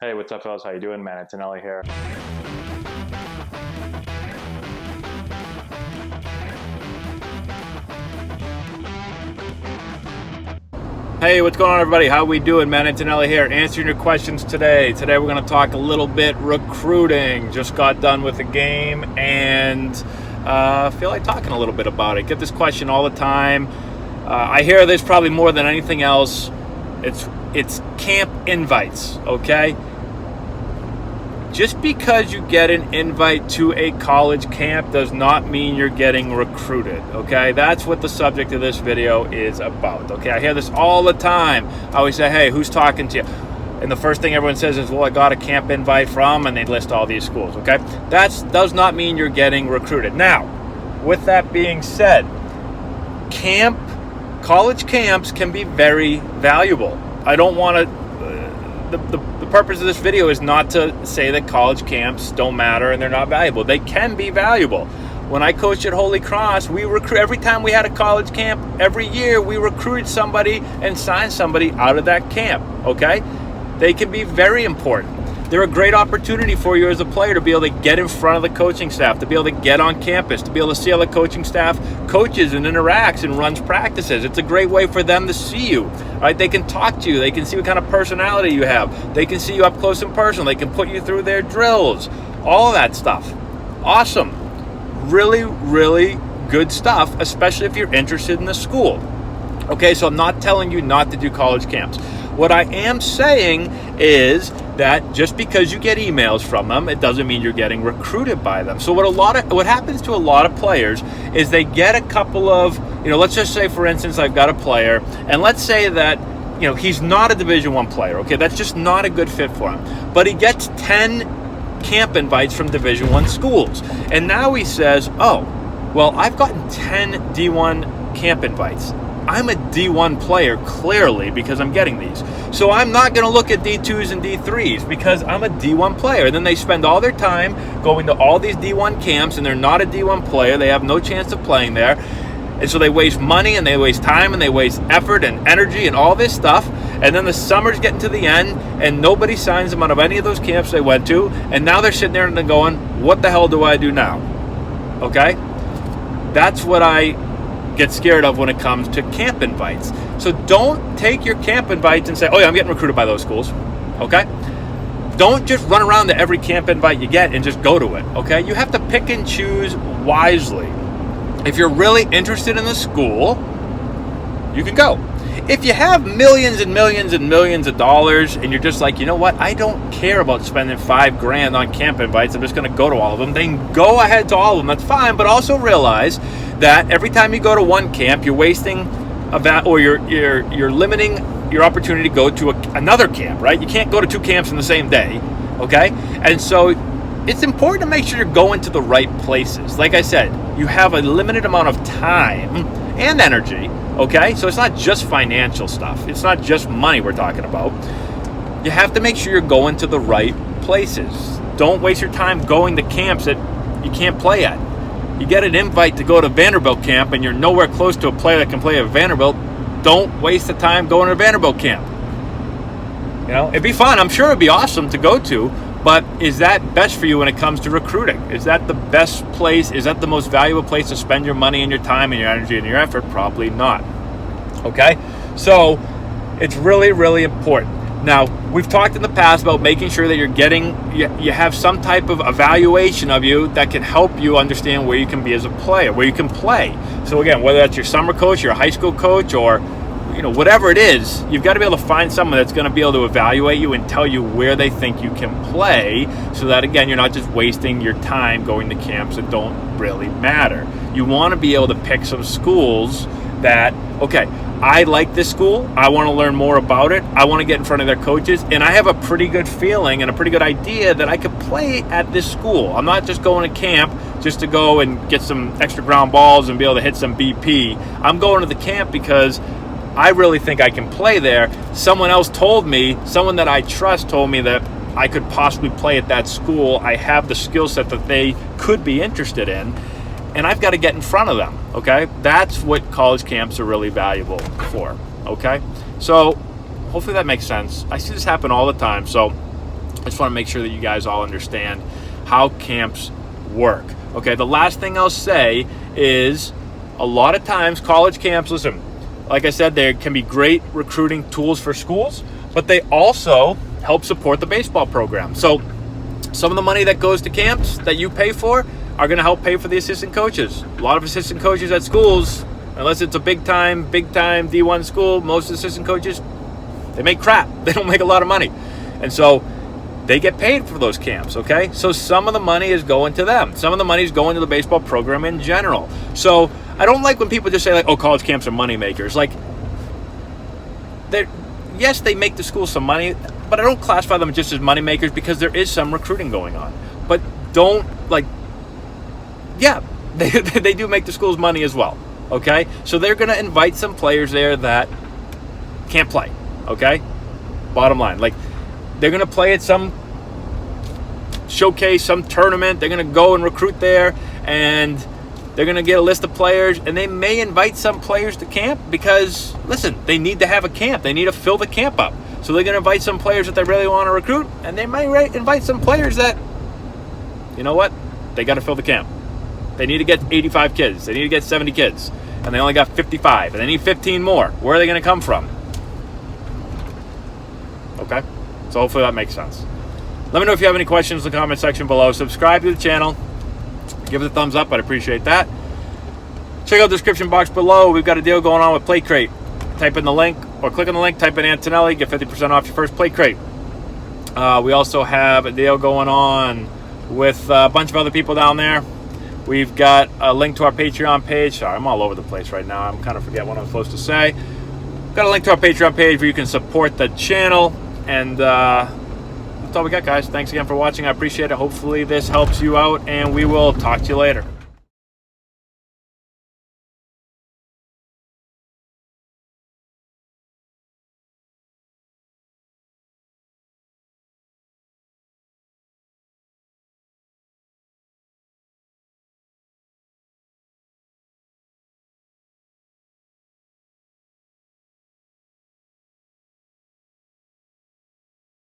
Hey, what's up, fellas? How you doing, man? Antonelli here. Hey, what's going on, everybody? How we doing, man? Antonelli here, answering your questions today. Today we're going to talk a little bit recruiting. Just got done with the game and feel like talking a little bit about it. Get this question all the time. I hear this probably more than anything else. It's camp invites, okay? Just because you get an invite to a college camp does not mean you're getting recruited, okay? That's what the subject of this video is about, okay? I hear this all the time. I always say, hey, who's talking to you? And the first thing everyone says is, well, I got a camp invite from, and they list all these schools, okay? That does not mean you're getting recruited. Now, with that being said, college camps can be very valuable. I don't want to... The purpose of this video is not to say that college camps don't matter and they're not valuable. They can be valuable. When I coached at Holy Cross, every time we had a college camp, every year we recruited somebody and signed somebody out of that camp, okay? They can be very important. They're a great opportunity for you as a player to be able to get in front of the coaching staff, to be able to get on campus, to be able to see how the coaching staff coaches and interacts and runs practices. It's a great way for them to see you, right? They can talk to you. They can see what kind of personality you have. They can see you up close and personal. They can put you through their drills, all of that stuff. Awesome. Really, really good stuff, especially if you're interested in the school. Okay, so I'm not telling you not to do college camps. What I am saying is that just because you get emails from them, it doesn't mean you're getting recruited by them. So what happens to a lot of players is they get a couple of, let's just say, for instance, I've got a player, and let's say that, he's not a Division I player, okay? That's just not a good fit for him. But he gets 10 camp invites from Division I schools. And now he says, oh, well, I've gotten 10 D1 camp invites. I'm a D1 player, clearly, because I'm getting these. So I'm not going to look at D2s and D3s because I'm a D1 player. And then they spend all their time going to all these D1 camps, and they're not a D1 player. They have no chance of playing there. And so they waste money, and they waste time, and they waste effort and energy and all this stuff. And then the summer's getting to the end, and nobody signs them out of any of those camps they went to. And now they're sitting there and they're going, what the hell do I do now? Okay? That's what I get scared of when it comes to camp invites. So don't take your camp invites and say, oh yeah, I'm getting recruited by those schools, okay? Don't just run around to every camp invite you get and just go to it, okay? You have to pick and choose wisely. If you're really interested in the school, you can go. If you have millions and millions and millions of dollars and you're just like, you know what, I don't care about spending $5,000 on camp invites, I'm just going to go to all of them, then go ahead to all of them. That's fine, but also realize that every time you go to one camp, you're wasting you're limiting your opportunity to go to another camp, right? You can't go to 2 camps in the same day, okay? And so it's important to make sure you're going to the right places. Like I said, you have a limited amount of time and energy, okay? So it's not just financial stuff. It's not just money we're talking about. You have to make sure you're going to the right places. Don't waste your time going to camps that you can't play at. You get an invite to go to Vanderbilt camp and you're nowhere close to a player that can play at Vanderbilt. Don't waste the time going to Vanderbilt camp. It'd be fun. I'm sure it'd be awesome to go to, but is that best for you when it comes to recruiting? Is that the best place? Is that the most valuable place to spend your money and your time and your energy and your effort? Probably not. Okay? So it's really, really important. Now, we've talked in the past about making sure that you have some type of evaluation of you that can help you understand where you can be as a player, where you can play. So again, whether that's your summer coach, your high school coach, or whatever it is, you've got to be able to find someone that's going to be able to evaluate you and tell you where they think you can play, so that again, you're not just wasting your time going to camps that don't really matter. You want to be able to pick some schools that, okay, I like this school, I want to learn more about it, I want to get in front of their coaches, and I have a pretty good feeling and a pretty good idea that I could play at this school. I'm not just going to camp just to go and get some extra ground balls and be able to hit some BP. I'm going to the camp because I really think I can play there. Someone else told me, someone that I trust told me that I could possibly play at that school. I have the skill set that they could be interested in, and I've got to get in front of them, okay? That's what college camps are really valuable for, okay? So hopefully that makes sense. I see this happen all the time. So I just want to make sure that you guys all understand how camps work. Okay, the last thing I'll say is a lot of times college camps, listen, like I said, they can be great recruiting tools for schools, but they also help support the baseball program. So some of the money that goes to camps that you pay for are going to help pay for the assistant coaches. A lot of assistant coaches at schools, unless it's a big time D1 school, most assistant coaches, they make crap. They don't make a lot of money. And so they get paid for those camps, okay? So some of the money is going to them. Some of the money is going to the baseball program in general. So I don't like when people just say, like, oh, college camps are money makers. Like, yes, they make the school some money, but I don't classify them just as money makers because there is some recruiting going on. But don't, like, yeah, they do make the schools money as well, okay? So they're going to invite some players there that can't play, okay? Bottom line, like, they're going to play at some showcase, some tournament. They're going to go and recruit there, and they're going to get a list of players, and they may invite some players to camp because, listen, they need to have a camp. They need to fill the camp up. So they're going to invite some players that they really want to recruit, and they might invite some players that, you know what, they got to fill the camp. They need to get 85 kids. They need to get 70 kids, and they only got 55, and they need 15 more. Where are they going to come from? Okay? So hopefully that makes sense. Let me know if you have any questions in the comment section below. Subscribe to the channel. Give it a thumbs up. I'd appreciate that. Check out the description box below. We've got a deal going on with Plate Crate. Type in the link or click on the link. Type in Antonelli. Get 50% off your first Plate Crate. We also have a deal going on with a bunch of other people down there. We've got a link to our Patreon page. Sorry, I'm all over the place right now. I'm kind of forgetting what I'm supposed to say. We've got a link to our Patreon page where you can support the channel. And that's all we got, guys. Thanks again for watching. I appreciate it. Hopefully this helps you out, and we will talk to you later.